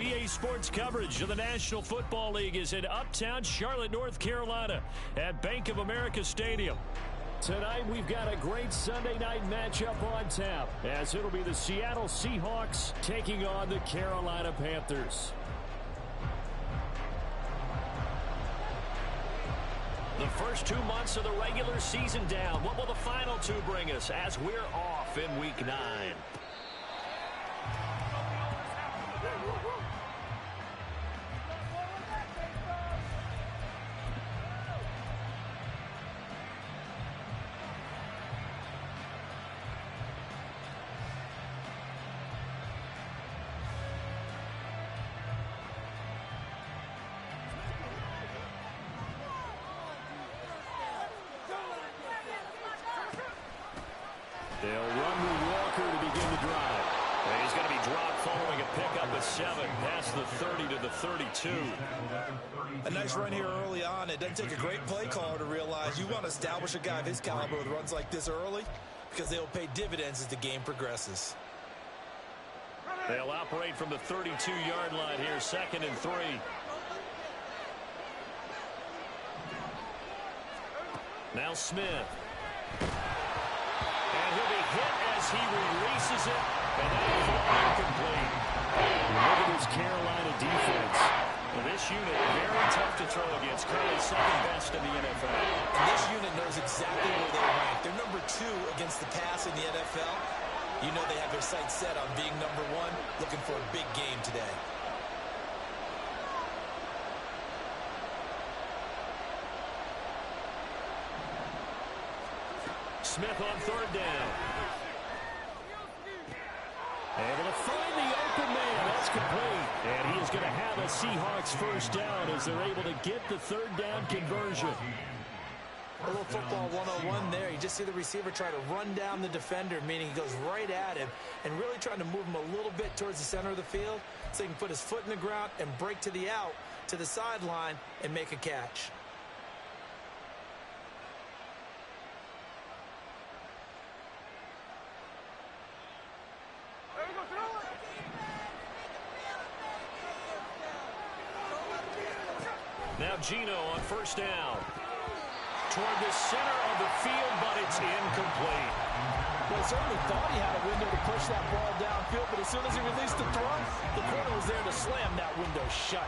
EA Sports coverage of the National Football League is in uptown Charlotte, North Carolina at Bank of America Stadium. Tonight, we've got a great Sunday night matchup on tap, as it'll be the Seattle Seahawks taking on the Carolina Panthers. The first 2 months of the regular season down. What will the final two bring us as we're off in Week 9? They'll run with Walker to begin the drive. And he's going to be dropped following a pickup of 7 past the 30 to the 32. A nice run here early on. It doesn't take a great play caller to realize you want to establish a guy of his caliber with runs like this early because they'll pay dividends as the game progresses. They'll operate from the 32-yard line here, 2nd and 3. Now Smith. And he'll be hit as he releases it, and that is incomplete. Look at this Carolina defense. Well, this unit, very tough to throw against, currently second best in the NFL. And this unit knows exactly where they rank. They're number 2 against the pass in the NFL. You know they have their sights set on being number 1, looking for a big game today. Smith on 3rd down. Able to find the open man. That's complete. And he is going to have a Seahawks first down as they're able to get the 3rd down conversion. A little football 101 there. You just see the receiver try to run down the defender, meaning he goes right at him and really trying to move him a little bit towards the center of the field so he can put his foot in the ground and break to the out, to the sideline, and make a catch. Now Gino on 1st down. Toward the center of the field, but it's incomplete. Well, he certainly thought he had a window to push that ball downfield, but as soon as he released the throw, the corner was there to slam that window shut.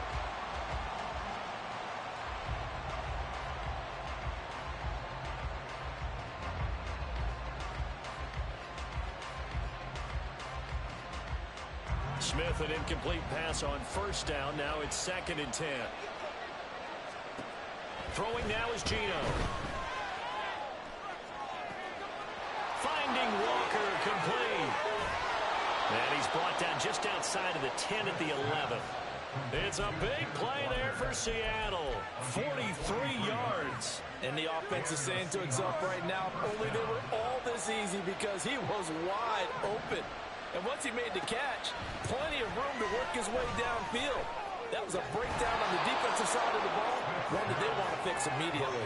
Smith, an incomplete pass on 1st down. Now it's 2nd and 10. Throwing now is Gino. Finding Walker, complete. And he's brought down just outside of the 10 at the 11. It's a big play there for Seattle. 43 yards. And the offense is saying to itself right now, only they were all this easy because he was wide open. And once he made the catch, plenty of room to work his way downfield. That was a breakdown on the defensive side of the ball, one that they want to fix immediately.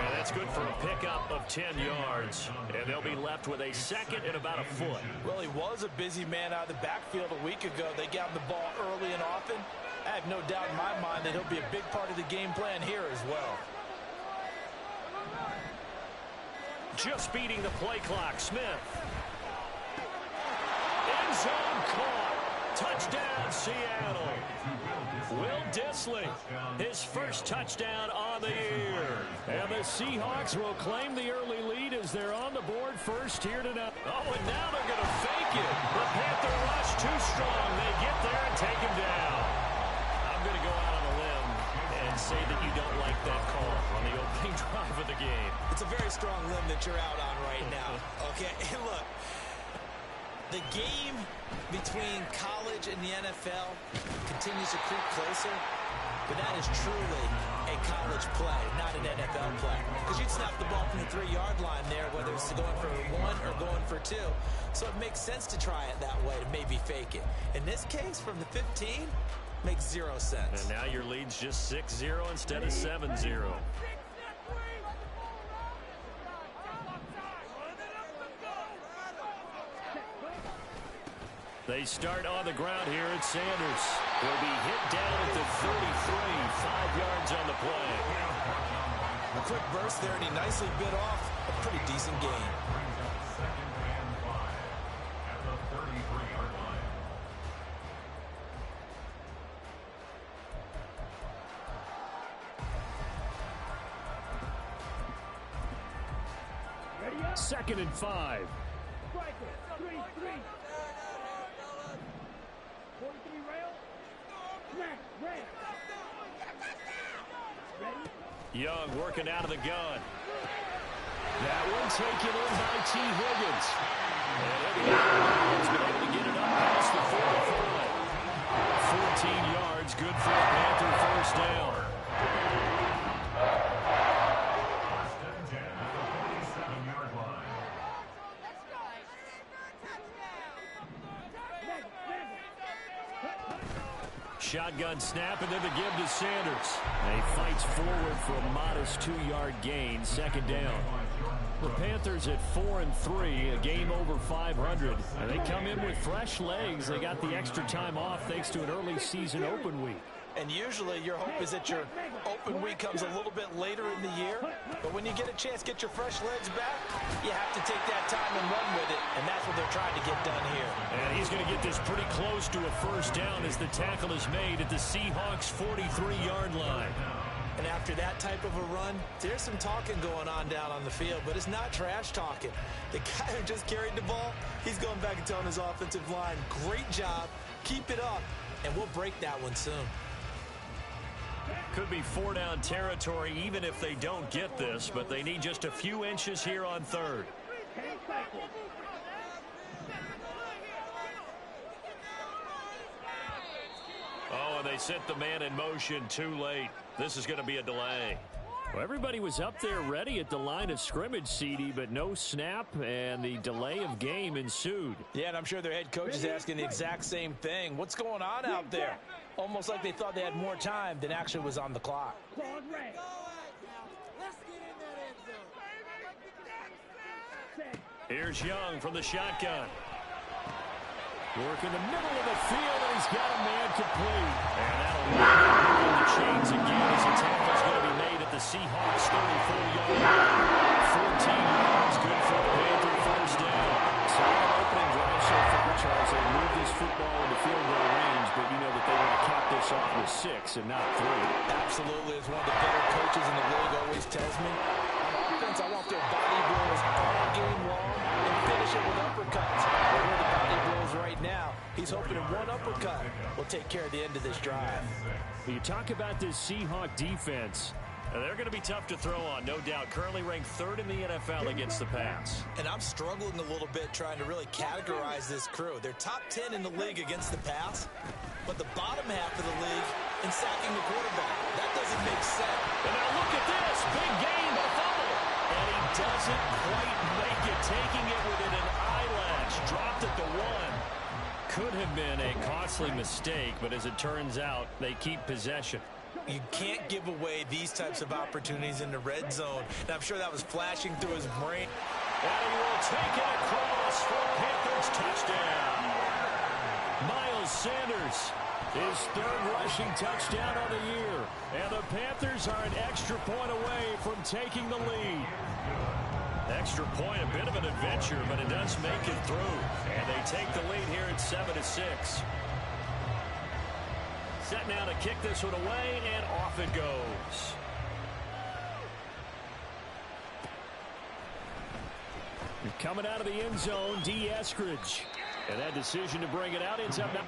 And that's good for a pickup of 10 yards. And they'll be left with a 2nd and about a foot. Well, he was a busy man out of the backfield a week ago. They got him the ball early and often. I have no doubt in my mind that he'll be a big part of the game plan here as well. Just beating the play clock, Smith. End zone caught. Touchdown, Seattle. Will Dissly, his first touchdown on the year. And the Seahawks will claim the early lead as they're on the board first here tonight. Oh, and now they're going to fake it. The Panther rush too strong. They get there and take him down. I'm going to go out on a limb and say that you don't like that call on the opening drive of the game. It's a very strong limb that you're out on right now. Okay, and look. The game between college and the NFL continues to creep closer, but that is truly a college play, not an NFL play. Because you'd snap the ball from the 3-yard line there, whether it's going for 1 or going for 2. So it makes sense to try it that way to maybe fake it. In this case, from the 15, makes 0 sense. And now your lead's just 6-0 instead of 7-0. They start on the ground here at Sanders. Will be hit down at the 33, 5 yards on the play. A quick burst there, and he nicely bit off a pretty decent gain. Second and 5. Young working out of the gun. That one taken in by T. Higgins. And he's been able to get it up past the 45. 14 yards, good for a Panther first down. Shotgun snap, and then the give to Sanders. And he fights forward for a modest 2-yard gain, second down. The Panthers at 4-3, a game over 500. And they come in with fresh legs. They got the extra time off thanks to an early season open week. And usually your hope is that your open week comes a little bit later in the year. But when you get a chance to get your fresh legs back, you have to take that time and run with it. And that's what they're trying to get done here. And he's going to get this pretty close to a first down as the tackle is made at the Seahawks' 43-yard line. And after that type of a run, there's some talking going on down on the field, but it's not trash talking. The guy who just carried the ball, he's going back and telling his offensive line, great job, keep it up, and we'll break that one soon. Could be 4-down territory even if they don't get this, but they need just a few inches here on third. Oh, and they set the man in motion too late. This is going to be a delay. Well, everybody was up there ready at the line of scrimmage, CD, but no snap, and the delay of game ensued. Yeah, and I'm sure their head coach is asking the exact same thing. What's going on out there? Almost like they thought they had more time than actually was on the clock. Here's Young from the shotgun. Work in the middle of the field, and he's got a man complete. And that'll run the chains again as the tackle's going to be made at the Seahawks' 34-yard line. 14 yards, good for a Panther first down. So an opening drive so far, Charles. They moved this football into field goal range, but you know that they want to cap this off with 6 and not 3. Absolutely. As one of the better coaches in the league always tells me, on offense, I want their body blows all game long and finish it with uppercuts. But where the body blows right now, he's hoping in one uppercut will take care of the end of this drive. You talk about this Seahawk defense. They're going to be tough to throw on, no doubt. Currently ranked 3rd in the NFL against the pass. And I'm struggling a little bit trying to really categorize this crew. They're top 10 in the league against the pass, but the bottom half of the league in sacking the quarterback. That doesn't make sense. And now look at this. Big gain, but a fumble. And he doesn't quite make it, taking it within an eyelash. Dropped at the 1. Could have been a costly mistake, but as it turns out, they keep possession. You can't give away these types of opportunities in the red zone. And I'm sure that was flashing through his brain. And he will take it across for Panthers touchdown. Miles Sanders, his 3rd rushing touchdown of the year. And the Panthers are an extra point away from taking the lead. Extra point, a bit of an adventure, but it does make it through. And they take the lead here at 7-6. Set now to kick this one away, and off it goes. Coming out of the end zone, D. Eskridge. And that decision to bring it out ends up now.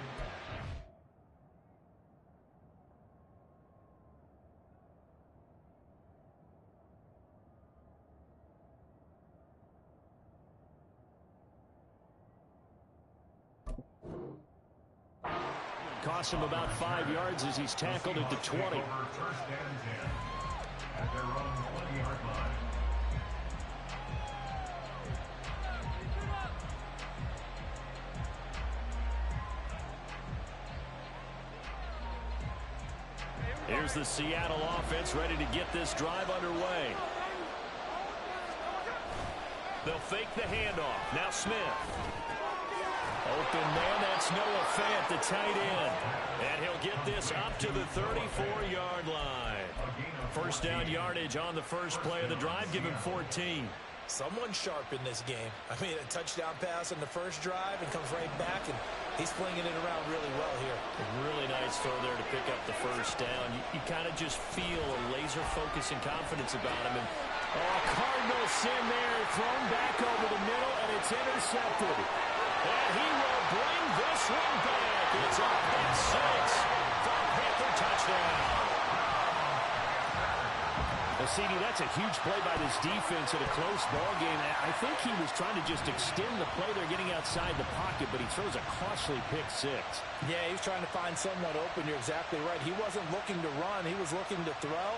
Costs him about 5 yards as he's tackled at the 20. Here's the Seattle offense ready to get this drive underway. They'll fake the handoff. Now Smith. Open man, that's Noah Fant, the tight end. And he'll get this up to the 34-yard line. First down yardage on the first play of the drive. Give him 14. Someone sharp in this game. I mean, a touchdown pass on the first drive and comes right back, and he's flinging it around really well here. A really nice throw there to pick up the first down. You kind of just feel a laser focus and confidence about him. And Cardinal sin there, thrown back over the middle, and it's intercepted. And he will bring this one back. It's a pick six for a Panther touchdown. Well, CD, that's a huge play by this defense in a close ball game. I think he was trying to just extend the play. They're getting outside the pocket, but he throws a costly pick six. Yeah, he was trying to find someone open. You're exactly right. He wasn't looking to run. He was looking to throw.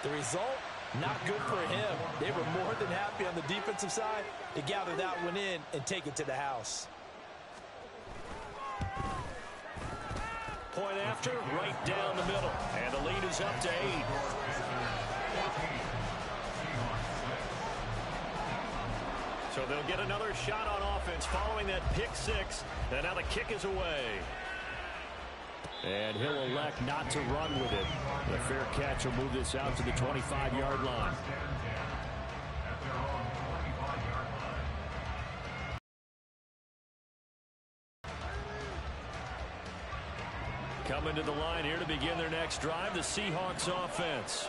The result, not good for him. They were more than happy on the defensive side to gather that one in and take it to the house. Point after, right down the middle. And the lead is up to 8. So they'll get another shot on offense following that pick six. And now the kick is away. And he'll elect not to run with it. The fair catch will move this out to the 25-yard line. Coming to the line here to begin their next drive, the Seahawks offense.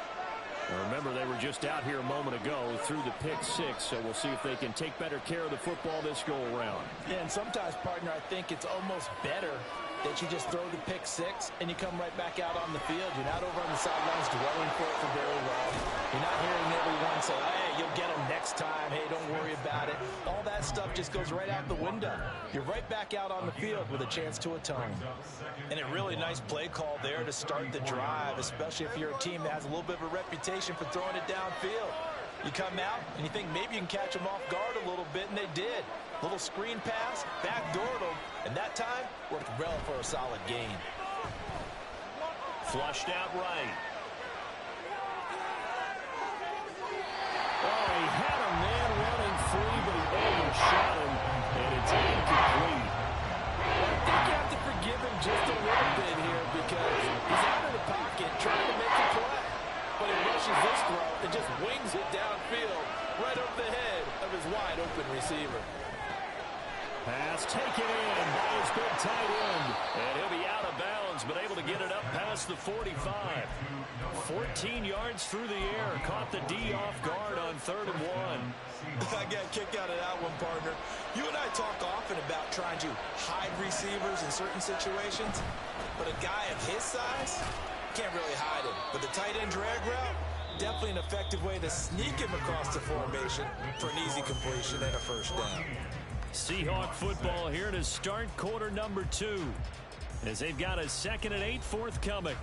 Now remember, they were just out here a moment ago through the pick six, so we'll see if they can take better care of the football this go-around. Yeah, and sometimes, partner, I think it's almost better that you just throw the pick six and you come right back out on the field. You're not over on the sidelines dwelling for it for very long. You're not hearing everyone say, hey, you'll get them next time. Hey, don't worry about it. All that stuff just goes right out the window. You're right back out on the field with a chance to atone. And a really nice play call there to start the drive, especially if you're a team that has a little bit of a reputation for throwing it downfield. You come out and you think maybe you can catch them off guard a little bit, and they did. Little screen pass, backdoored them, and that time worked well for a solid gain. Flushed out right. Oh, he had a man running free, but he overshot him, and it's incomplete. Well, I think you have to forgive him just a little bit here because he's out of the pocket trying to make a play. But he rushes this throw and just wings it downfield right over the head of his wide-open receiver. Pass taken in by his big tight end. And he'll be out of bounds, but able to get it up past the 45. 14 yards through the air. Caught the D off guard on 3rd and 1. I got a kick out of that one, partner. You and I talk often about trying to hide receivers in certain situations, but a guy of his size can't really hide him. But the tight end drag route, definitely an effective way to sneak him across the formation for an easy completion and a first down. Seahawk football here to start quarter number 2, as they've got a 2nd and 8 forthcoming.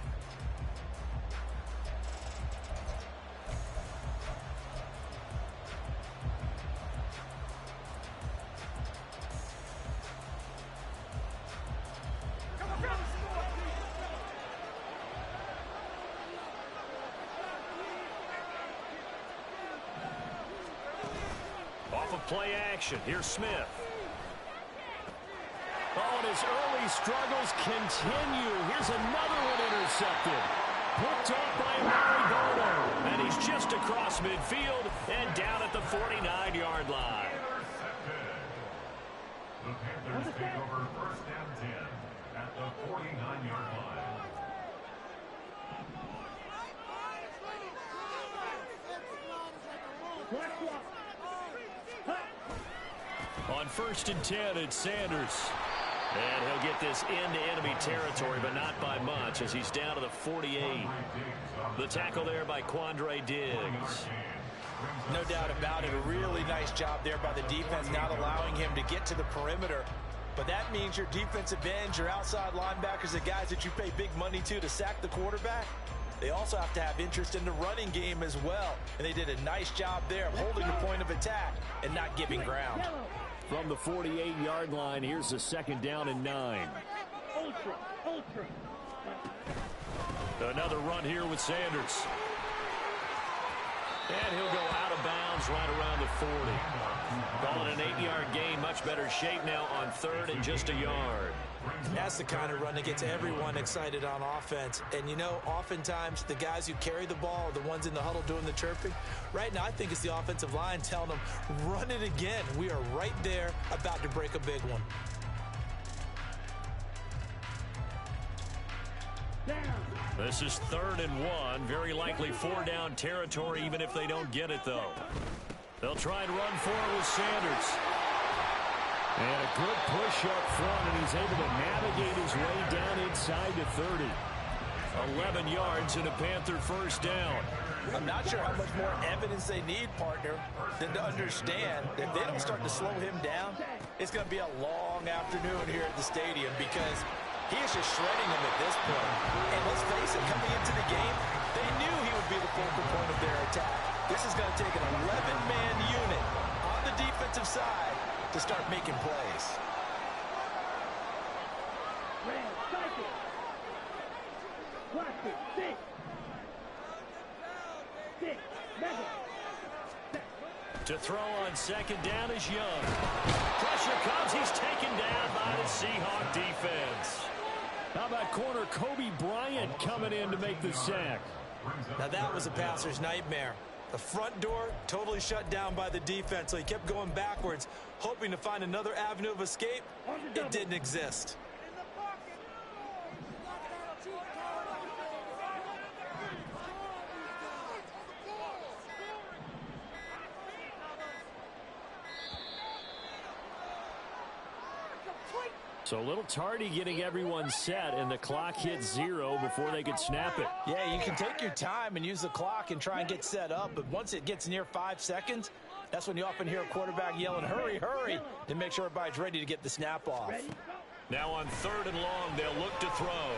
Off of play action, here's Smith. Oh, and his early struggles continue. Here's another one intercepted. Hooked up by Larry Bono. And he's just across midfield and down at the 49-yard line. The Panthers take over 1st and 10 at the 49-yard line. On 1st and 10, it's Sanders. And he'll get this into enemy territory, but not by much, as he's down to the 48. The tackle there by Quandre Diggs. No doubt about it. A really nice job there by the defense, not allowing him to get to the perimeter. But that means your defensive ends, your outside linebackers, the guys that you pay big money to sack the quarterback, they also have to have interest in the running game as well. And they did a nice job there of holding the point of attack and not giving ground. From the 48-yard line, here's a 2nd down and 9. Another run here with Sanders. And he'll go out of bounds themselves right around the 40. Call it an 8-yard gain. Much better shape now on 3rd and just a yard. That's the kind of run that gets everyone excited on offense. And, you know, oftentimes the guys who carry the ball are the ones in the huddle doing the chirping. Right now, I think it's the offensive line telling them, run it again. We are right there about to break a big one. This is 3rd and 1. Very likely 4-down territory, even if they don't get it, though. They'll try and run forward with Sanders. And a good push up front, and he's able to navigate his way down inside to 30. 11 yards and a Panther first down. I'm not sure how much more evidence they need, partner, than to understand that if they don't start to slow him down, it's going to be a long afternoon here at the stadium because he is just shredding them at this point. And let's face it, coming into the game, they knew he would be the focal point of their attack. This is going to take an 11-man unit on the defensive side to start making plays. To throw on 2nd down is Young. Pressure comes. He's taken down by the Seahawk defense. How about corner Kobe Bryant coming in to make the sack? Now that was a passer's nightmare. The front door totally shut down by the defense, so he kept going backwards, hoping to find another avenue of escape. It didn't exist. So a little tardy getting everyone set, and the clock hits 0 before they could snap it. Yeah, you can take your time and use the clock and try and get set up, but once it gets near 5 seconds, that's when you often hear a quarterback yelling, hurry, hurry, to make sure everybody's ready to get the snap off. Now on 3rd and long, they'll look to throw.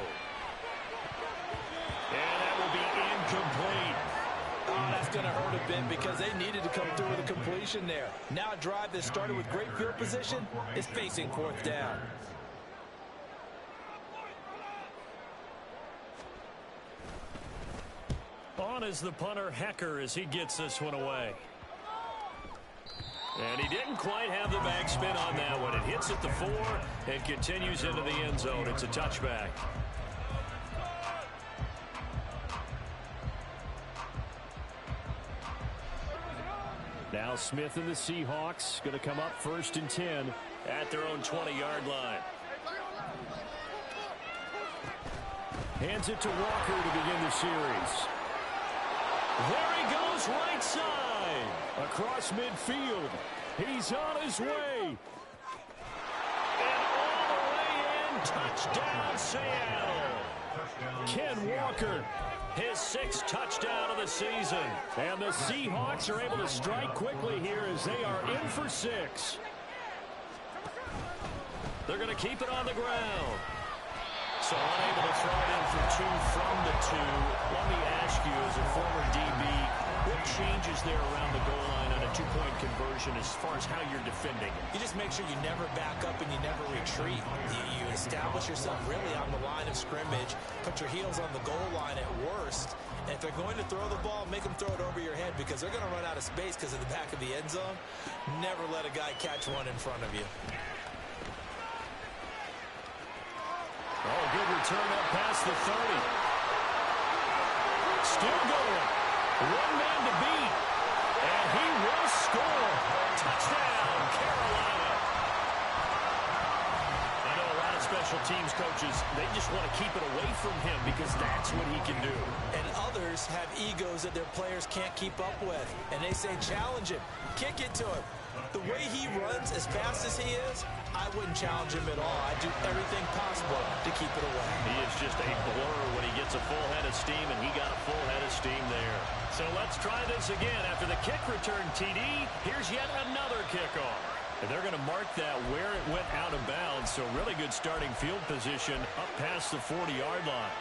And that will be incomplete. Oh, that's going to hurt a bit because they needed to come through with a completion there. Now a drive that started with great field position is facing 4th down. On is the punter, Hecker, as he gets this one away. And he didn't quite have the backspin on that one. It hits at the 4 and continues into the end zone. It's a touchback. Now Smith and the Seahawks going to come up 1st and 10 at their own 20-yard line. Hands it to Walker to begin the series. There he goes, right side. Across midfield. He's on his way. And all the way in. Touchdown, Seattle. Ken Walker, his 6th touchdown of the season. And the Seahawks are able to strike quickly here as they are in for 6. They're going to keep it on the ground. So unable to throw it in for 2 from the 2. Let me ask you, as a former DB, what changes there around the goal line on a 2-point conversion as far as how you're defending? You just make sure you never back up and you never retreat. You establish yourself really on the line of scrimmage, put your heels on the goal line at worst, and if they're going to throw the ball, make them throw it over your head because they're going to run out of space because of the back of the end zone. Never let a guy catch one in front of you. Oh, good return up past the 30. Still going. One man to beat. And he will score. Touchdown, Carolina. I know a lot of special teams coaches, they just want to keep it away from him because that's what he can do. And others have egos that their players can't keep up with. And they say, challenge him. Kick it to him. The way he runs as fast as he is, I wouldn't challenge him at all. I'd do everything possible to keep it away. He is just a blur when he gets a full head of steam, and he got a full head of steam there. So let's try this again. After the kick return TD, here's yet another kickoff. And they're going to mark that where it went out of bounds, so really good starting field position up past the 40-yard line.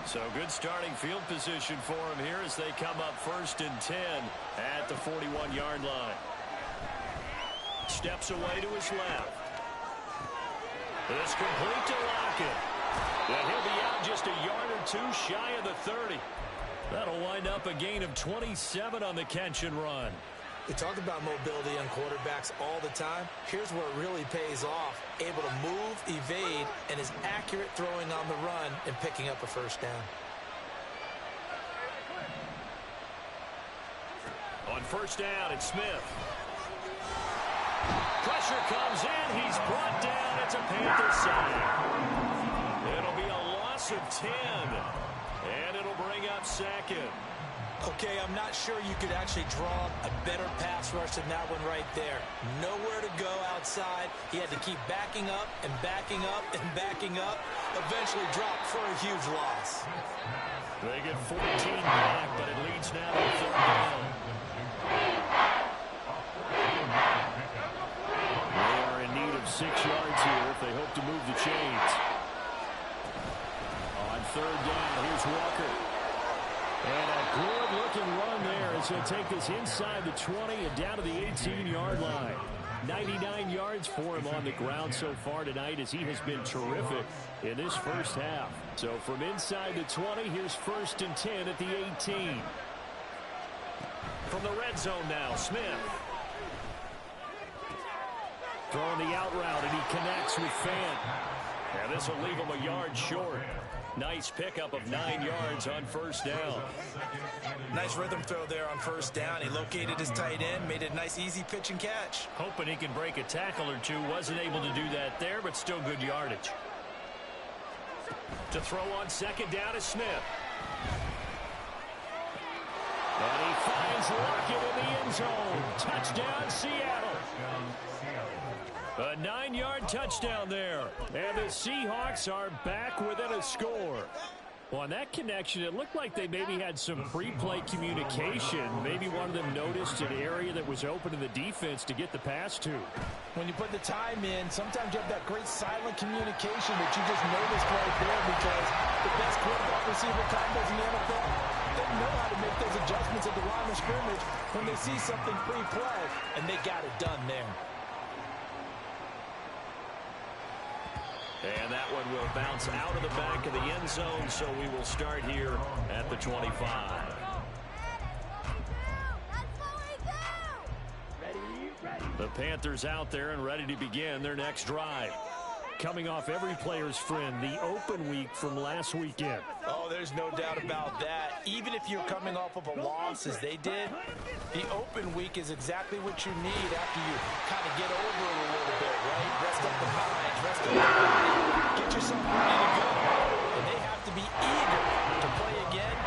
So good starting field position for him here as they come up 1st and 10 at the 41-yard line. Steps away to his left. It's complete to Lyle. second. And he'll be out just a yard or two shy of the 30. That'll wind up a gain of 27 on the catch and run. We talk about mobility on quarterbacks all the time. Here's where it really pays off. Able to move, evade, and is accurate throwing on the run and picking up a first down. On first down, it's Smith. Pressure comes in. He's brought down. It's a Panther sack. It'll be a loss of 10. And it'll bring up second. Okay, I'm not sure you could actually draw a better pass rush than that one right there. Nowhere to go outside. He had to keep backing up and backing up and backing up. Eventually dropped for a huge loss. They get 14 back, but it leads now to third down. They are in need of 6 yards here if they hope to move the chains. On third down, here's Walker. And a good-looking run there as he'll take this inside the 20 and down to the 18-yard line. 99 yards for him on the ground so far tonight as he has been terrific in this first half. So from inside the 20, here's first and 10 at the 18. From the red zone now, Smith. Throwing the out route, and he connects with Fant. And this will leave him a yard short. Nice pickup of 9 yards on first down. Nice rhythm throw there on first down. He located his tight end, made a nice easy pitch and catch. Hoping he can break a tackle or two. Wasn't able to do that there, but still good yardage. To throw on second down is Smith. And he finds Lockett in the end zone. Touchdown, Seattle. A 9-yard touchdown there. And the Seahawks are back within a score. Well, on that connection, it looked like they maybe had some pre-play communication. Maybe one of them noticed an area that was open in the defense to get the pass to. When you put the time in, sometimes you have that great silent communication that you just noticed right there, because the best quarterback receiver combos in the NFL, they know how to make those adjustments at the line of scrimmage when they see something pre-play, and they got it done there. And that one will bounce out of the back of the end zone, so we will start here at the 25. The Panthers out there and ready to begin their next drive. Coming off every player's friend, the open week from last weekend. Oh, there's no doubt about that. Even if you're coming off of a loss as they did, the open week is exactly what you need after you kind of get over it a little bit, right? Rest up the mind, rest up the body, get yourself ready to go. And they have to be eager to play again,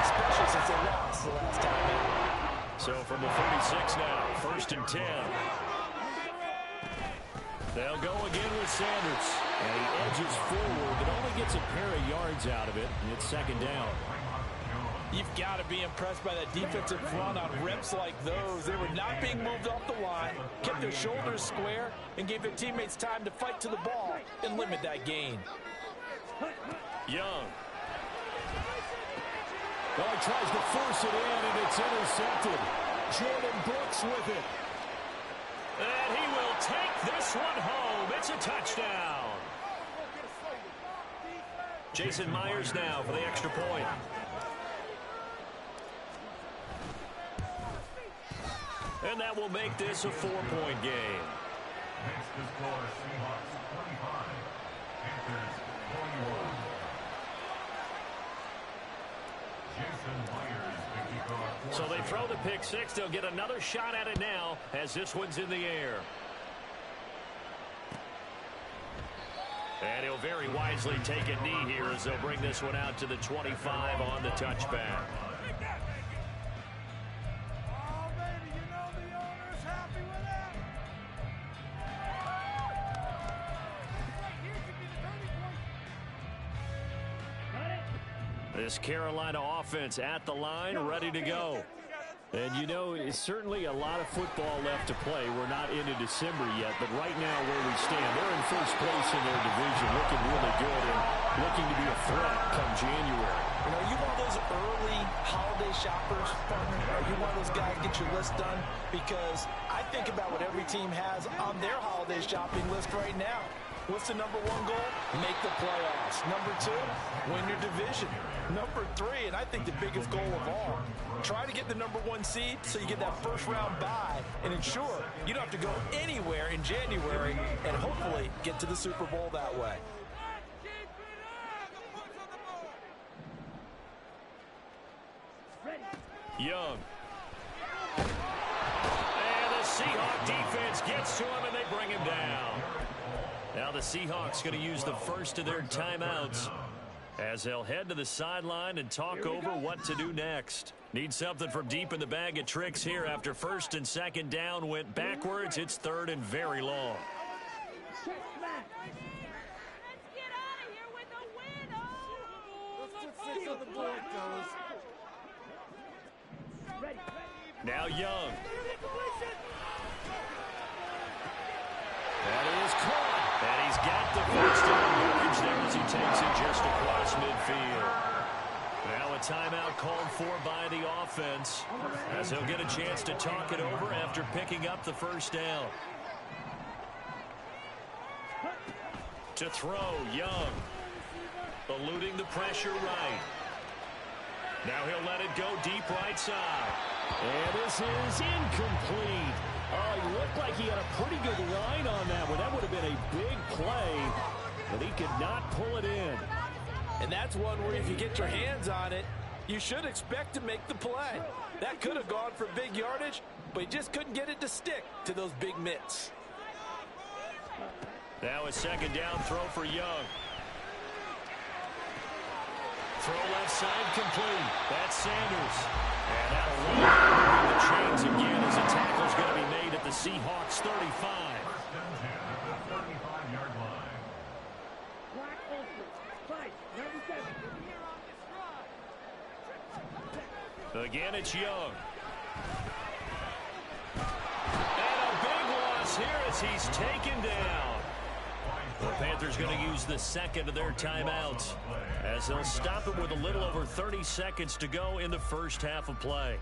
especially since they lost the last time out. So from the 36 now, first and 10. They'll go again with Sanders. And he edges forward, but only gets a pair of yards out of it. And it's second down. You've got to be impressed by that defensive front on reps like those. They were not being moved off the line, kept their shoulders square, and gave their teammates time to fight to the ball and limit that gain. Young. Oh, he tries to force it in, and it's intercepted. Jordan Brooks with it. And he will take this one home. It's a touchdown. Jason Myers now for the extra point. And that will make this a 4-point game. Next to score, Seahawks 25, Panthers 21. Jason Myers, the kickoff. So they throw the pick six. They'll get another shot at it now as this one's in the air. And he'll very wisely take a knee here as they'll bring this one out to the 25 on the touchback. This Carolina offense at the line, ready to go. And, you know, it's certainly a lot of football left to play. We're not into December yet, but right now where we stand, they're in first place in their division, looking really good and looking to be a threat come January. You know, are you one of those early holiday shoppers, partner? Are you one of those guys get your list done? Because I think about what every team has on their holiday shopping list right now. What's the number one goal? Make the playoffs. Number two, win your division. Number three, and I think the biggest goal of all, try to get the number one seed so you get that first round bye and ensure you don't have to go anywhere in January and hopefully get to the Super Bowl that way. Young. And the Seahawk defense gets to him, and they bring him down. Now the Seahawks going to use the first of their timeouts as they'll head to the sideline and talk over what to do next. Need something from deep in the bag of tricks here after first and second down went backwards. It's third and very long. Let's get out of here with a win. Let's put 6 on the board, fellas. Now Young. That is caught. And he's got the first down yardage there as he takes it just across midfield. Now a timeout called for by the offense as he'll get a chance to talk it over after picking up the first down. To throw, Young. Eluding the pressure right. Now he'll let it go deep right side. And this is incomplete. Oh, he looked like he had a pretty good line on that one. That would have been a big play, but he could not pull it in. And that's one where if you get your hands on it, you should expect to make the play. That could have gone for big yardage, but he just couldn't get it to stick to those big mitts. Now a second down throw for Young. Throw left side complete. That's Sanders. And that'll run the chains again as a tackle's going to be made at the Seahawks 35. First and 10 at the 35-yard line. Again, it's Young. And a big loss here as he's taken down. The Panthers going to use the second of their timeouts as they'll stop it with a little over 30 seconds to go in the first half of play.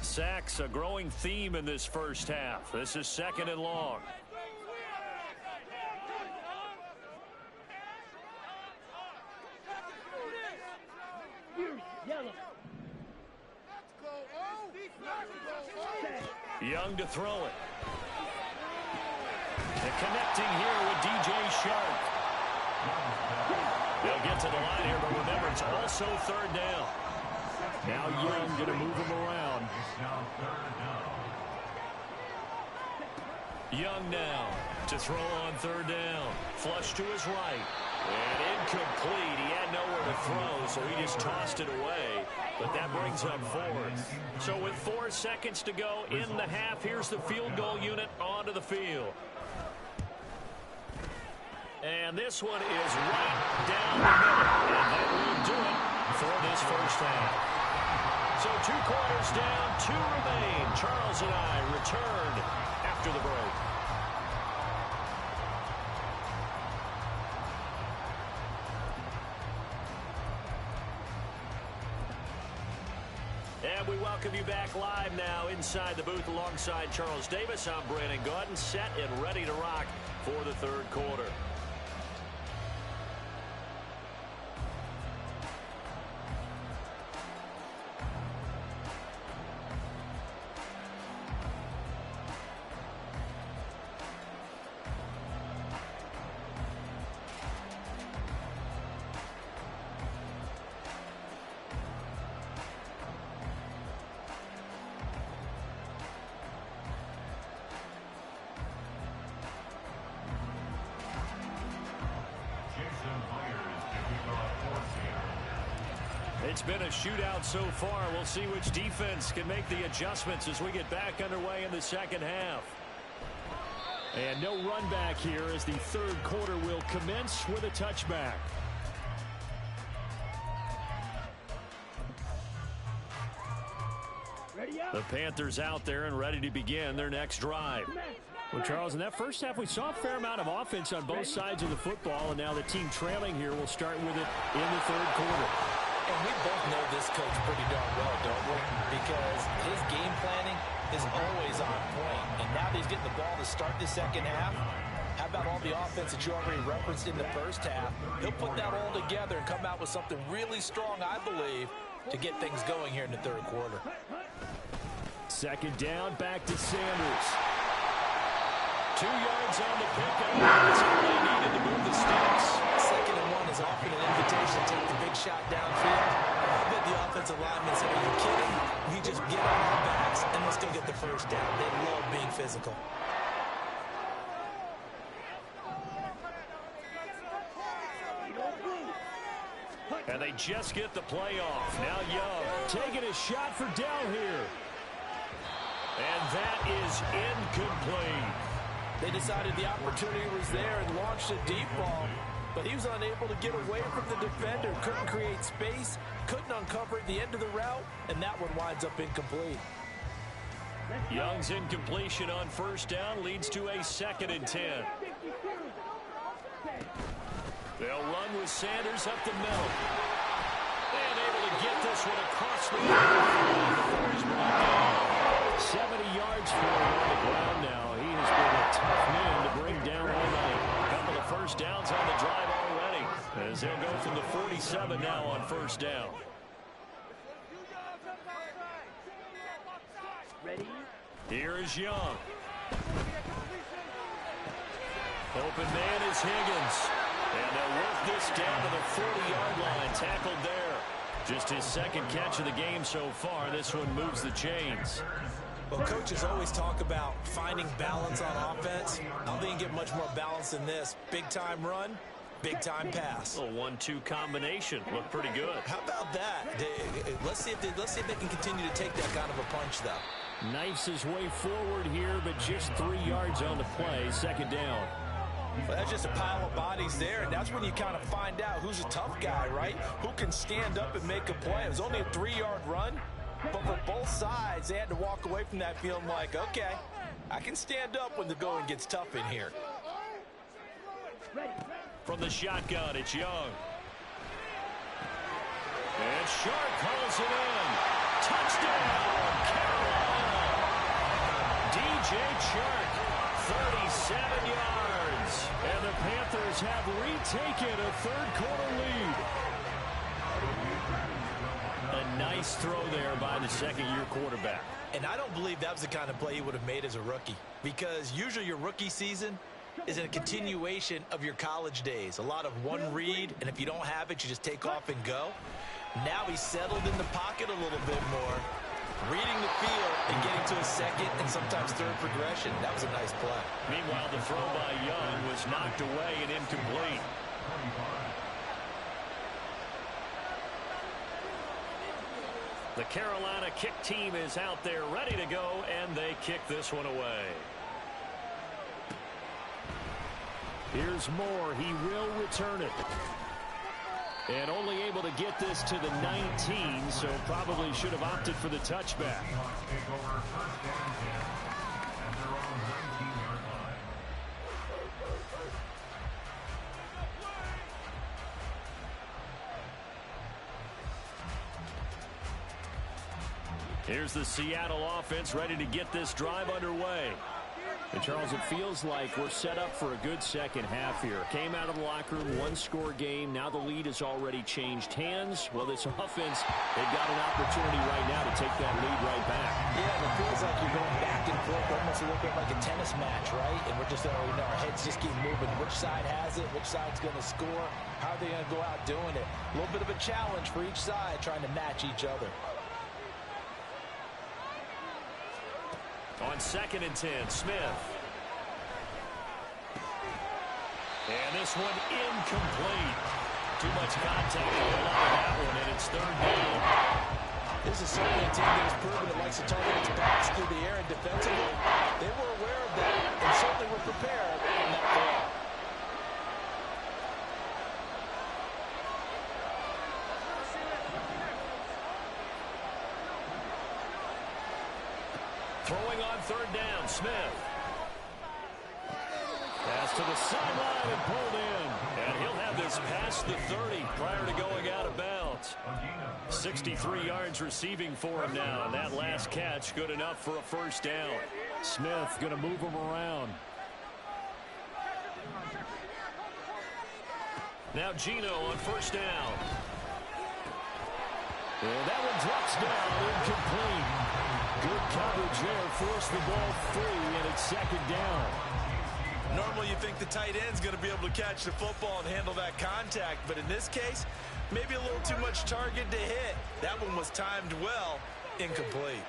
Sacks, a growing theme in this first half. This is second and long. Young to throw it. And connecting here with DJ Shark. They'll get to the line here, but remember, it's also third down. Now Young going to move him around. Young now to throw on third down. Flush to his right. And incomplete. He had nowhere to throw, so he just tossed it away. But that brings up fourth. So with 4 seconds to go in the half, here's the field goal unit onto the field. And this one is right down the middle. And that will do it for this first half. So 2 quarters down, 2 remain. Charles and I return after the break. And we welcome you back live now inside the booth alongside Charles Davis. I'm Brandon Gaudin, set and ready to rock for the third quarter. It's been a shootout so far. We'll see which defense can make the adjustments as we get back underway in the second half. And no run back here as the third quarter will commence with a touchback. The Panthers out there and ready to begin their next drive. Well, Charles, in that first half, we saw a fair amount of offense on both sides of the football, and now the team trailing here will start with it in the third quarter. And we both know this coach pretty darn well, don't we? Because his game planning is always on point. And now that he's getting the ball to start the second half, How about all the offense that you already referenced in the first half? He'll put that all together and come out with something really strong, I believe, to get things going here in the third quarter. Second down, back to Sanders. 2 yards on the pickup. That's all they needed to move the sticks. 2nd and 1 is often an invitation to take the big shot downfield. I bet the offensive lineman said, are you kidding? We just get on our backs and let's go get the first down. They love being physical. And they just get the play off. Now Young taking a shot for down here. And that is incomplete. They decided the opportunity was there and launched a deep ball, but he was unable to get away from the defender. Couldn't create space, couldn't uncover at the end of the route, and that one winds up incomplete. Young's incompletion on first down leads to a 2nd and 10. They'll run with Sanders up the middle. And able to get this one across the line. 70 yards for him on the ground now. He has been a tough man to bring down all night. A couple of first downs on the drive already. As they'll go from the 47 now on first down. Ready? Here is Young. Open man is Higgins. And they'll work this down to the 40-yard line. Tackled there. Just his 2nd catch of the game so far. This one moves the chains. Well, coaches always talk about finding balance on offense. I don't think you get much more balance than this. Big-time run, big-time pass. A 1-2 combination. Looked pretty good. How about that? Let's see if they can continue to take that kind of a punch, though. Knifes his way forward here, but just 3 yards on the play. 2nd down. Well, that's just a pile of bodies there, and that's when you kind of find out who's a tough guy, right? Who can stand up and make a play. It was only a 3-yard run, but for both sides, they had to walk away from that feeling like, okay, I can stand up when the going gets tough in here. From the shotgun, it's Young. And Shark calls it in. Touchdown, Carolina. DJ Chark, 37 yards. And the Panthers have retaken a third-quarter lead. A nice throw there by the second-year quarterback. And I don't believe that was the kind of play he would have made as a rookie, because usually your rookie season is a continuation of your college days. A lot of one read, and if you don't have it, you just take off and go. Now he's settled in the pocket a little bit more, reading the field and getting to a 2nd and sometimes 3rd progression. That was a nice play. Meanwhile, the throw by Young was knocked away and incomplete. The Carolina kick team is out there ready to go, and they kick this one away. Here's Moore. He will return it. And only able to get this to the 19, so probably should have opted for the touchback. Here's the Seattle offense ready to get this drive underway. And, Charles, it feels like we're set up for a good second half here. Came out of the locker room, one-score game. Now the lead has already changed hands. Well, this offense, they've got an opportunity right now to take that lead right back. Yeah, it feels like you're going back and forth, almost a little bit like a tennis match, right? And we're just, our heads just keep moving. Which side has it? Which side's going to score? How are they going to go out doing it? A little bit of a challenge for each side, trying to match each other. On 2nd and 10, Smith. And this one incomplete. Too much contact to hold on to that one, and it's 3rd down. This is certainly a team that has proven it likes to target its backs through the air and defensively. They were aware of that and certainly were prepared on that play. Throwing on 3rd down, Smith. Pass to the sideline and pulled in. And he'll have this past the 30 prior to going out of bounds. 63 yards receiving for him now. And that last catch good enough for a first down. Smith going to move him around. Now Gino on first down. And that one drops down, incomplete. Good coverage there, forced the ball free, and it's second down. Normally you think the tight end's going to be able to catch the football and handle that contact, but in this case, maybe a little too much target to hit. That one was timed well, incomplete.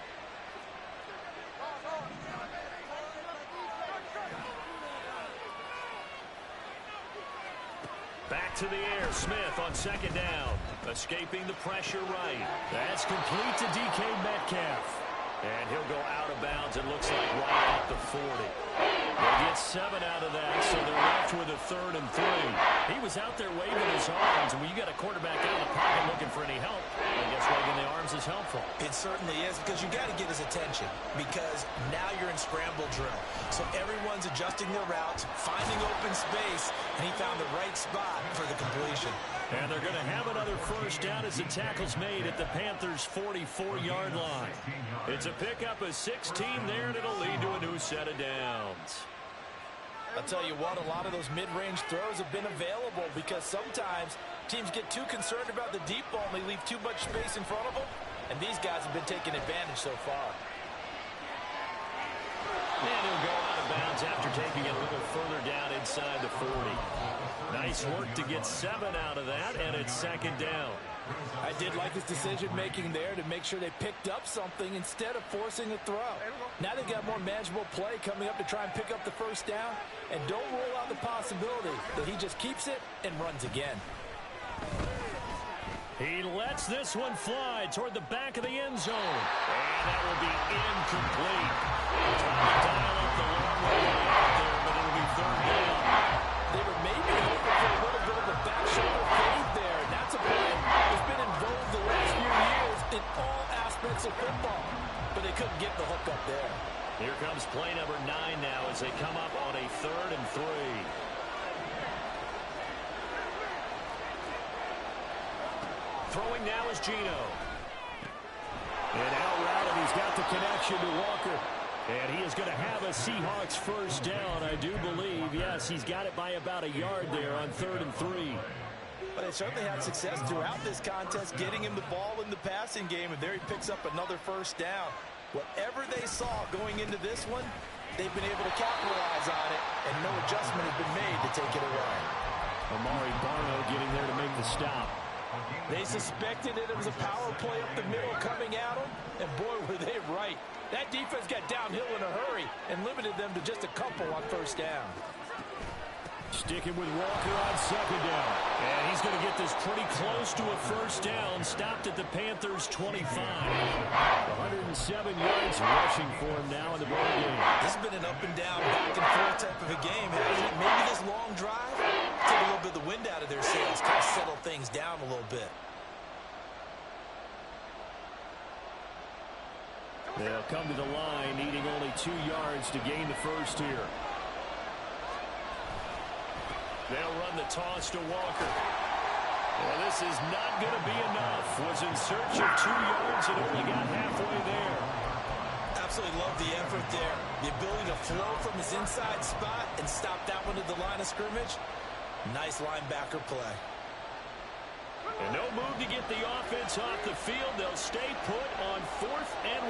Back to the air, Smith on second down. Escaping the pressure right. That's complete to DK Metcalf. And he'll go out of bounds, it looks like, right at the 40. They get 7 out of that, so they're left with a 3rd and 3. He was out there waving his arms, and when you got a quarterback out of the pocket looking for any help, I guess waving the arms is helpful. It certainly is, because you got to get his attention, because now you're in scramble drill. So everyone's adjusting their routes, finding open space, and he found the right spot for the completion. And they're going to have another first down as the tackle's made at the Panthers' 44-yard line. It's a pickup of 16 there, and it'll lead to a new set of downs. I'll tell you what, a lot of those mid-range throws have been available because sometimes teams get too concerned about the deep ball and they leave too much space in front of them, and these guys have been taking advantage so far. And he'll go out of bounds after taking it a little further down inside the 40. Nice work to get 7 out of that, and it's second down. I did like his decision-making there to make sure they picked up something instead of forcing a throw. Now they've got more manageable play coming up to try and pick up the first down, and don't rule out the possibility that he just keeps it and runs again. He lets this one fly toward the back of the end zone. And that will be incomplete. Trying to dial up the long way out there, but it'll be 3rd down. They were maybe hoping for a little bit of a back shoulder fade there. And that's a play that's been involved the last few years in all aspects of football. But they couldn't get the hook up there. Here comes play number 9 now as they come up on a 3rd and 3. Throwing now is Gino. And out route, and he's got the connection to Walker. And he is going to have a Seahawks first down, I do believe. Yes, he's got it by about a yard there on 3rd and 3. But they certainly had success throughout this contest, getting him the ball in the passing game, and there he picks up another first down. Whatever they saw going into this one, they've been able to capitalize on it, and no adjustment has been made to take it away. Amari Barno getting there to make the stop. They suspected it was a power play up the middle coming at them, and boy, were they right. That defense got downhill in a hurry and limited them to just a couple on first down. Sticking with Walker on second down. And he's going to get this pretty close to a first down. Stopped at the Panthers' 25. 107 yards rushing for him now in the ball game. This has been an up and down, back and forth type of a game, hasn't it? Maybe this long drive took a little bit of the wind out of their sails, kind of settle things down a little bit. They'll come to the line, needing only 2 yards to gain the first here. They'll run the toss to Walker. Well, this is not going to be enough. Was in search of 2 yards and only got halfway there. Absolutely love the effort there. The ability to flow from his inside spot and stop that one at the line of scrimmage. Nice linebacker play. And no move to get the offense off the field. They'll stay put on 4th and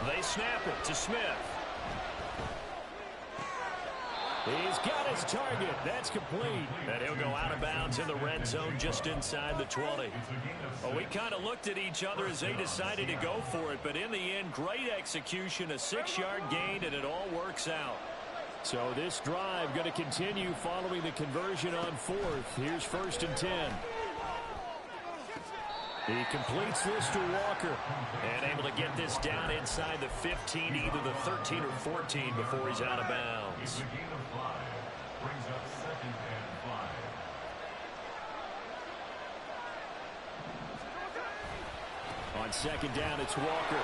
1. They snap it to Smith. He's got his target. That's complete. And he'll go out of bounds in the red zone just inside the 20. Well, we kind of looked at each other as they decided to go for it. But in the end, great execution, a 6-yard gain, and it all works out. So this drive going to continue following the conversion on 4th. Here's 1st and 10. He completes this to Walker. And able to get this down inside the 15, either the 13 or 14 before he's out of bounds. Brings up 2nd and 5. On 2nd down, it's Walker.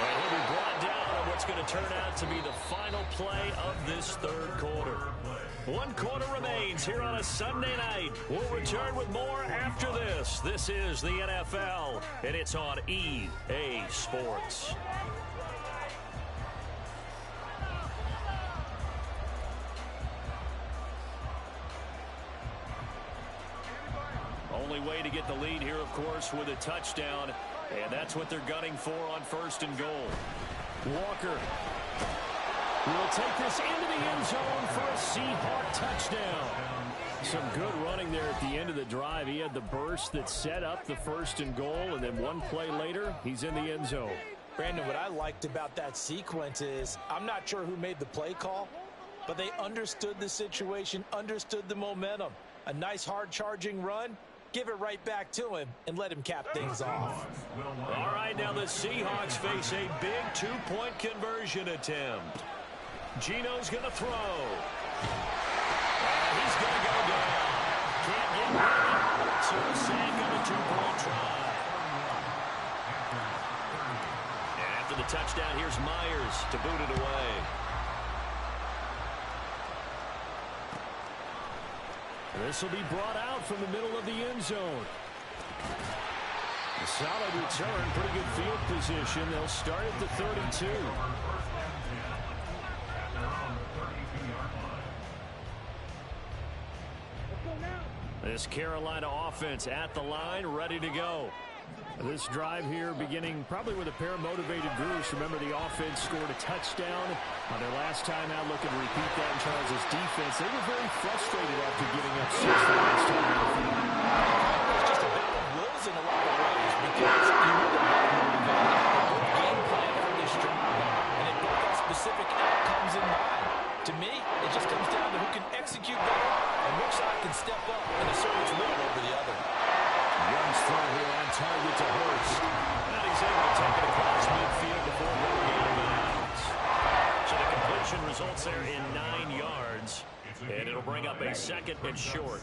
And he'll be brought down on what's going to turn out to be the final play of this 3rd quarter. 1 quarter remains here on a Sunday night. We'll return with more after this. This is the NFL, and it's on EA Sports. only way to get the lead here, of course, with a touchdown. And that's what they're gunning for on 1st and goal. Walker will take this into the end zone for a Seahawk touchdown. Some good running there at the end of the drive. He had the burst that set up the 1st and goal, and then one play later, he's in the end zone. Brandon, what I liked about that sequence is I'm not sure who made the play call, but they understood the situation, understood the momentum. A nice hard-charging run, give it right back to him, and let him cap things off. All right, now the Seahawks face a big 2-point conversion attempt. Gino's going to throw. And he's going to go down. Can't get rid of it. So a sack on a 2-point try. And after the touchdown, here's Myers to boot it away. This will be brought out from the middle of the end zone. A solid return, pretty good field position. They'll start at the 32. This Carolina offense at the line, ready to go. This drive here beginning probably with a pair of motivated groups. Remember, the offense scored a touchdown on their last time out. Looking to repeat that in Charles' defense. They were very frustrated after giving up 6 the last time out. It's just a battle of wills in a lot of ways because you know the game plan for this drive, and it both has specific outcomes in mind. To me, it just comes down to who can execute better and which side can step up and assert its will over the other. Young's throw here on target to Hurst. And he's able to take it across midfield before going out of bounds. So the completion results there in 9 yards. And it'll bring up a 2nd and short.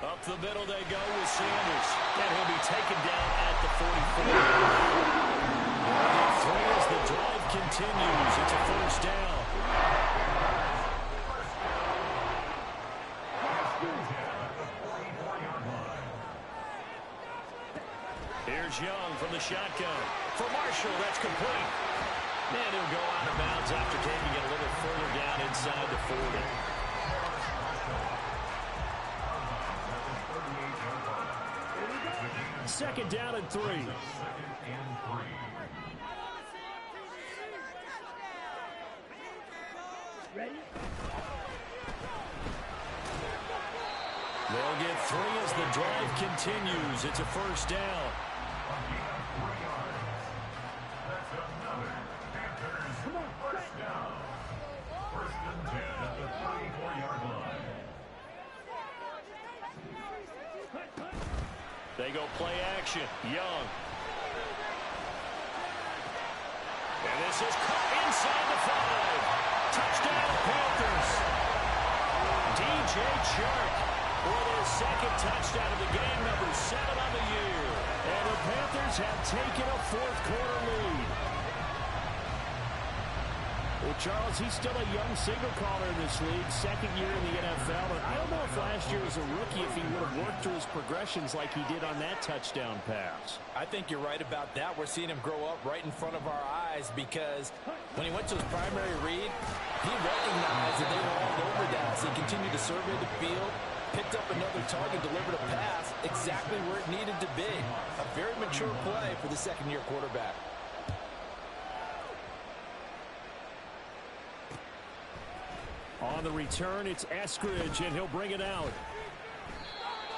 Up the middle they go with Sanders. And he'll be taken down at the 44. Three as the drive continues. It's a 1st down. Here's Young from the shotgun. For Marshall, that's complete. And he'll go out of bounds after taking it a little further down inside the 40. Second down and 3. Ready? They'll get 3 as the drive continues. It's a 1st down. They go play action. Young. And this is caught inside the 5. Touchdown Panthers. DJ Chark with his 2nd touchdown of the game, number 7 on the year. And the Panthers have taken a 4th quarter lead. Well, Charles, he's still a young signal caller in this league, 2nd year in the NFL. And I don't know if last year as a rookie, if he would have worked through his progressions like he did on that touchdown pass. I think you're right about that. We're seeing him grow up right in front of our eyes because when he went to his primary read, he recognized that they were all over that. So he continued to survey the field, picked up another target, delivered a pass exactly where it needed to be. A very mature play for the 2nd-year quarterback. On the return, it's Eskridge, and he'll bring it out.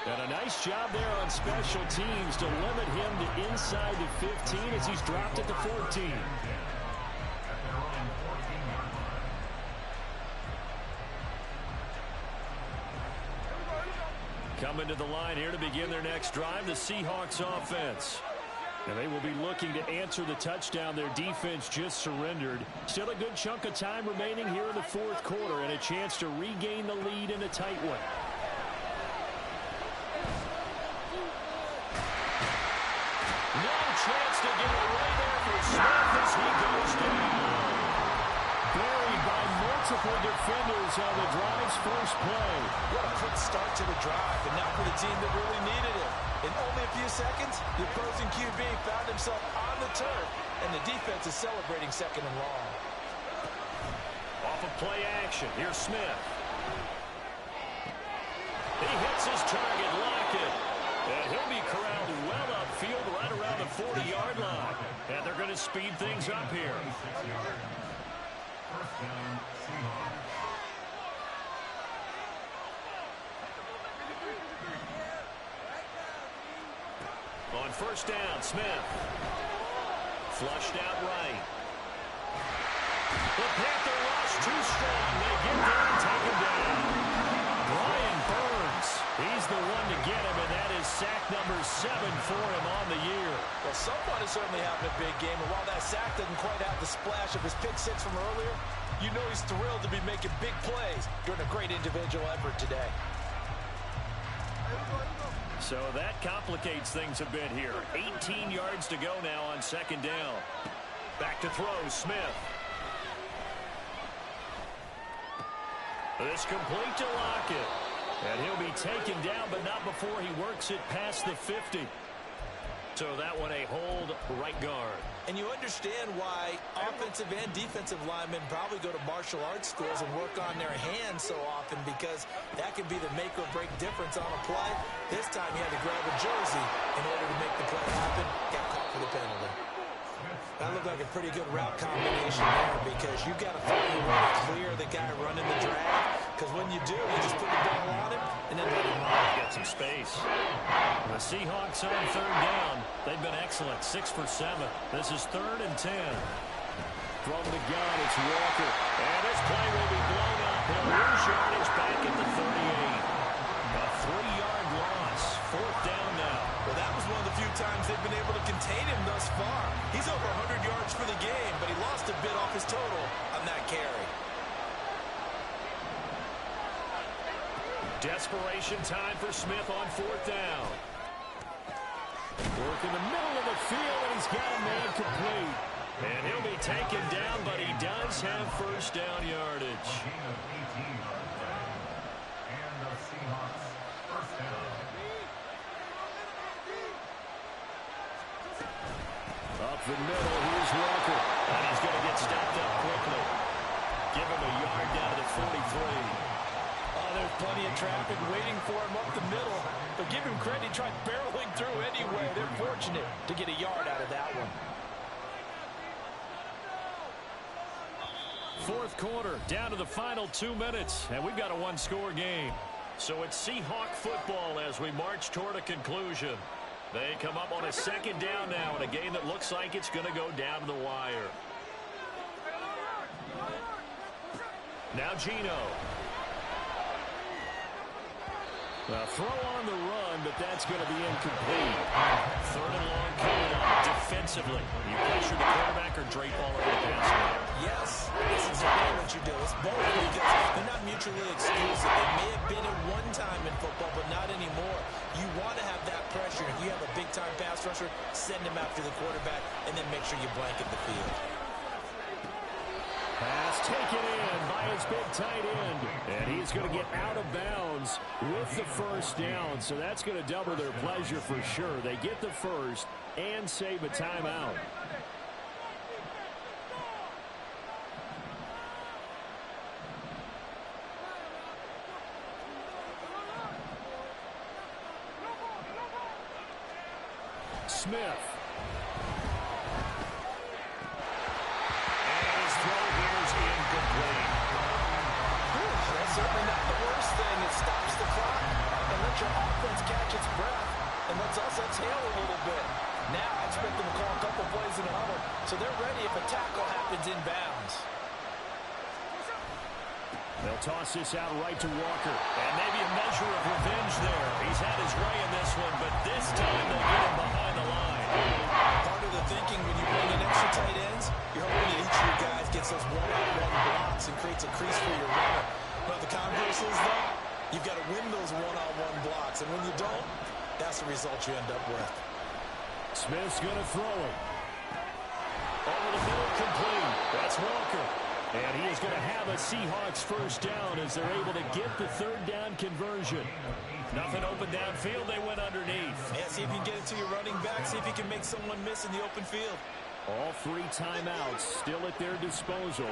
And a nice job there on special teams to limit him to inside the 15 as he's dropped at the 14. Coming to the line here to begin their next drive, the Seahawks offense. And they will be looking to answer the touchdown their defense just surrendered. Still a good chunk of time remaining here in the 4th quarter and a chance to regain the lead in a tight one. No chance to get away there for Smith as he goes down. Buried by multiple defenders on the drive's first play. What a quick start to the drive, and now for the team that really needed it. In only a few seconds, the opposing QB found himself on the turf, and the defense is celebrating 2nd and long. Off of play action, here's Smith. He hits his target, Lockett. And he'll be corralled well upfield right around the 40-yard line. And they're going to speed things up here. First down, Seahawks. On first down, Smith. Flushed out right. The Panther rush too strong. They get there and take him down. Brian Burns, he's the one to get him, and that is sack number 7 for him on the year. Well, someone is certainly having a big game, and while that sack doesn't quite have the splash of his pick six from earlier, you know he's thrilled to be making big plays during a great individual effort today. So that complicates things a bit here. 18 yards to go now on second down. Back to throw, Smith. This complete to Lockett. And he'll be taken down, but not before he works it past the 50. So that one a hold right guard. And you understand why offensive and defensive linemen probably go to martial arts schools and work on their hands so often, because that can be the make or break difference on a play. This time he had to grab a jersey in order to make the play happen. Got caught for the penalty. That looked like a pretty good route combination there, because you got to find a way to clear the guy running the drag. Because when you do, you just put the ball on him and then let him run. Get some space. The Seahawks on third down. They've been excellent, 6 for 7. This is 3rd and 10. From the gun, it's Walker. And this play will be blown up. He'll lose yardage back at the 38. A 3-yard loss. 4th down now. Well, that was one of the few times they've been able to contain him thus far. He's over 100 yards for the game, but he lost a bit off his total on that carry. Desperation time for Smith on 4th down. Work in the middle of the field, and he's got a man complete. And he'll be taken down, but he does have first down yardage. Gain of 18 yards. And the Seahawks first down. Up the middle, here's Walker. And he's going to get stopped up quickly. Give him a yard down to the 43. There's plenty of traffic waiting for him up the middle. But give him credit, he tried barreling through anyway. They're fortunate to get a yard out of that one. 4th quarter, down to the final 2 minutes. And we've got a one-score game. So it's Seahawk football as we march toward a conclusion. They come up on a 2nd down now in a game that looks like it's going to go down to the wire. Now Gino. A throw on the run, but that's going to be incomplete. 3rd and long coming up defensively. You pressure the quarterback or drape all over the pass line. Yes, this is exactly what you do. It's both, because they're not mutually exclusive. They may have been at one time in football, but not anymore. You want to have that pressure. If you have a big-time pass rusher, send him after the quarterback, and then make sure you blanket the field. Pass taken in by his big tight end. And he's going to get out of bounds with the first down. So that's going to double their pleasure for sure. They get the first and save a timeout. Smith. Certainly not the worst thing. It stops the clock and lets your offense catch its breath and lets us exhale a little bit. Now I expect them to call a couple plays in a huddle, so they're ready if a tackle happens in bounds. They'll toss this out right to Walker. And maybe a measure of revenge there. He's had his way in this one, but this time they'll get him behind the line. Part of the thinking when you bring in extra tight ends, you're hoping that each of your guys gets those one-on-one blocks and creates a crease for your runner. But the converse is, though, you've got to win those one-on-one blocks. And when you don't, that's the result you end up with. Smith's going to throw it. Over the middle, complete. That's Walker. And he is going to have a Seahawks first down as they're able to get the 3rd down conversion. Nothing open downfield. They went underneath. Yeah, see if you can get it to your running back. See if you can make someone miss in the open field. All 3 timeouts still at their disposal.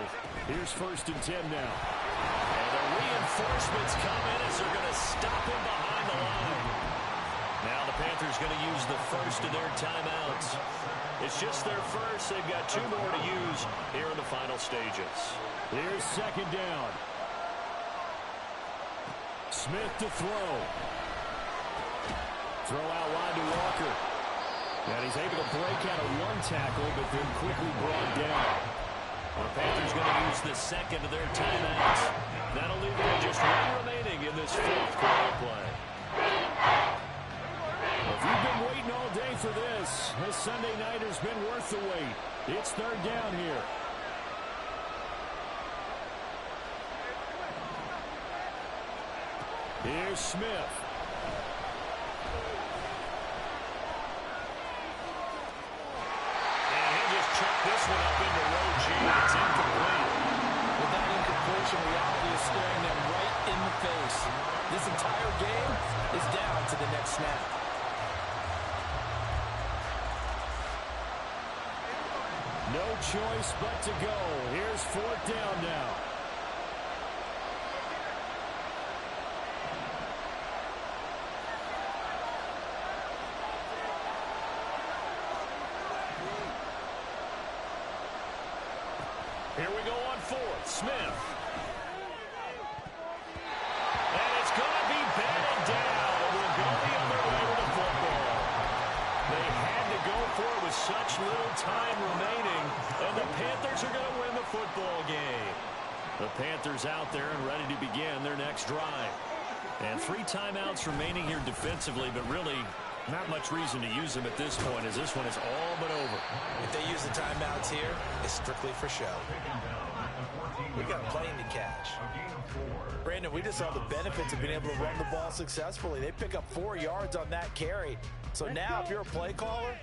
Here's 1st and 10 now. And they're reinforcements come in as they're going to stop him behind the line. Now the Panthers going to use the first of their timeouts. It's just their first. They've got 2 more to use here in the final stages. Here's second down. Smith to throw. Throw out wide to Walker. And he's able to break out of 1 tackle, but then quickly brought down. The Panthers going to use the second of their timeouts. That'll leave them just 1 remaining in this 4th quarter play. If you've been waiting all day for this Sunday night has been worth the wait. It's third down here. Here's Smith. And he just chucked this one up into row G. It's incomplete. With that incompletion, reality is staring them right in the face. This entire game is down to the next snap. No choice but to go. Here's 4th down now. Here we go on 4th. Smith. And it's going to be batted down. It will go the other way with the football. They had to go for it with such little time remaining, and the Panthers are going to win the football game. The Panthers out there and ready to begin their next drive. And 3 timeouts remaining here defensively, but really not much reason to use them at this point, as this one is all but over. If they use the timeouts here, it's strictly for show. We got a plane to catch. Brandon, we just saw the benefits of being able to run the ball successfully. They pick up 4 yards on that carry. So now if you're a play caller,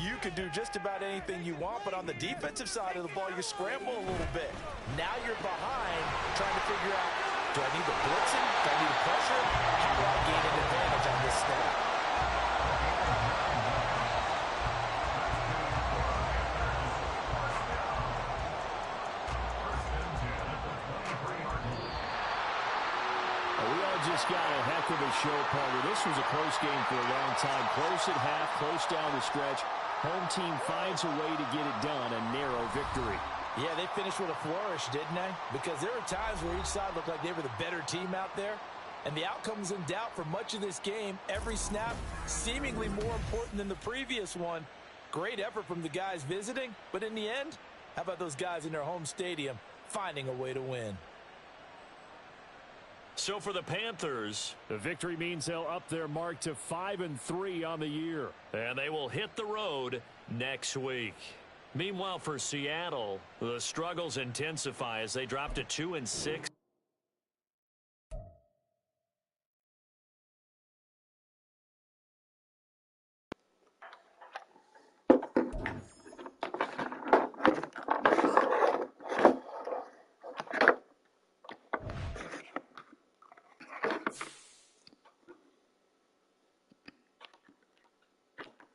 you can do just about anything you want, but on the defensive side of the ball, you scramble a little bit. Now you're behind trying to figure out, do I need the blitzing? Do I need the pressure? How do I gain an advantage on this snap? Just got a heck of a show, partner. This was a close game for a long time. Close at half, close down the stretch. Home team finds a way to get it done, a narrow victory. Yeah, they finished with a flourish, didn't they? Because there were times where each side looked like they were the better team out there, and the outcome was in doubt for much of this game. Every snap seemingly more important than the previous one. Great effort from the guys visiting, but in the end, how about those guys in their home stadium finding a way to win? So for the Panthers, the victory means they'll up their mark to 5-3 on the year. And they will hit the road next week. Meanwhile, for Seattle, the struggles intensify as they drop to 2-6.